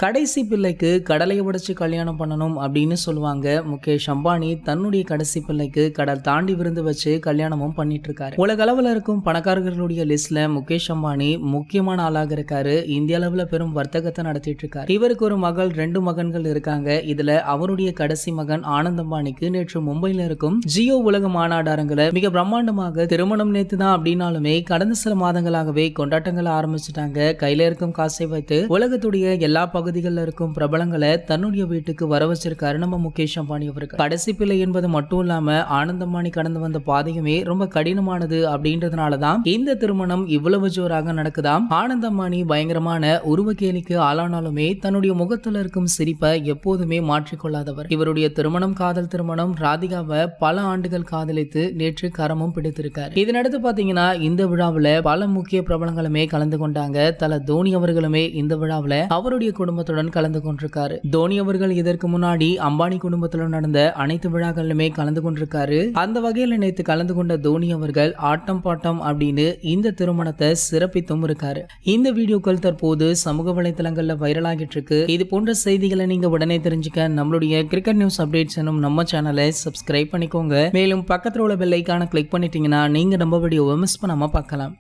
கடைசி பிள்ளைக்கு கடலையை உடைச்சு கல்யாணம் பண்ணணும் அப்படின்னு சொல்லுவாங்க. முகேஷ் அம்பானி தன்னுடைய கடைசி பிள்ளைக்கு கடல் தாண்டி விருந்து வச்சு கல்யாணமும் பண்ணிட்டு இருக்காரு. உலக அளவுல இருக்கும் பணக்காரர்களுடைய லிஸ்ட்ல முகேஷ் அம்பானி முக்கியமான ஆளாக இருக்காரு. இந்திய அளவுல பெரும் வர்த்தகத்தை நடத்திட்டு இருக்காரு. இவருக்கு ஒரு மகள், 2 மகன்கள் இருக்காங்க. இதுல அவருடைய கடைசி மகன் ஆனந்த் அம்பானிக்கு நேற்று மும்பைல இருக்கும் ஜியோ உலக மாநாடு அரங்குல மிக பிரம்மாண்டமாக திருமணம் நேத்து தான் அப்படின்னாலுமே கடந்த சில மாதங்களாகவே கொண்டாட்டங்களை ஆரம்பிச்சுட்டாங்க. கையில இருக்கும் காசை வைத்து உலகத்துடைய எல்லா பகுதிகளில் இருக்கும் பிரபலங்களை தன்னுடைய வீட்டுக்கு வர வச்சிருக்காரு நம்ம முகேஷ் அம்பானி அவர்கள். கடைசி பிள்ளை என்பது மட்டும் இல்லாம ஆனந்த் அம்பானி கடந்து வந்த பாதையுமே ரொம்ப கடினமானது அப்படின்றதுனாலதான் இந்த திருமணம் இவ்வளவு ஜோராக நடக்குதாம். ஆனந்த் அம்பானி பயங்கரமான உருவக்கேலிக்கு ஆளானாலுமே தன்னுடைய முகத்துல இருக்கும் சிரிப்பை எப்போதுமே மாற்றிக்கொள்ளாதவர். இவருடைய திருமணம் காதல் திருமணம். ராதிகாவை பல ஆண்டுகள் காதலித்து நேற்று கரமும் பிடித்திருக்காரு. இதனடுத்து பாத்தீங்கன்னா இந்த விழாவில் பல முக்கிய பிரபலங்களுமே கலந்து கொண்டாங்க. தல தோனி அவர்களுமே இந்த விழாவில் அவருடைய குடும்பத்துடன் கலந்து கொண்டிருக்காரு. தோனி அவர்கள் இதற்கு முன்னாடி அம்பானி குடும்பத்துடன் நடந்த அனைத்து விழாக்களிலுமே கலந்து கொண்டிருக்காரு. அந்த வகையில் நேற்று கலந்து கொண்ட தோனி அவர்கள் ஆட்டம் பாட்டம் அப்படின்னு இந்த திருமணத்தை சிறப்பித்தும் இருக்காரு. இந்த வீடியோக்கள் தற்போது சமூக வலைதளங்கள்ல வைரல் ஆகிட்டு இருக்கு. இது போன்ற செய்திகளை நீங்க உடனே தெரிஞ்சுக்க நம்மளுடைய கிரிக்கெட் நியூஸ் அப்டேட்ஸ் எனும் நம்ம சேனலை சப்ஸ்கிரைப் பண்ணிக்கோங்க. மேலும் பக்கத்தில் உள்ள பெல் ஐகானை கிளிக் பண்ணிட்டீங்கன்னா நீங்க நம்ம வீடியோவை மிஸ் பண்ணாம பார்க்கலாம்.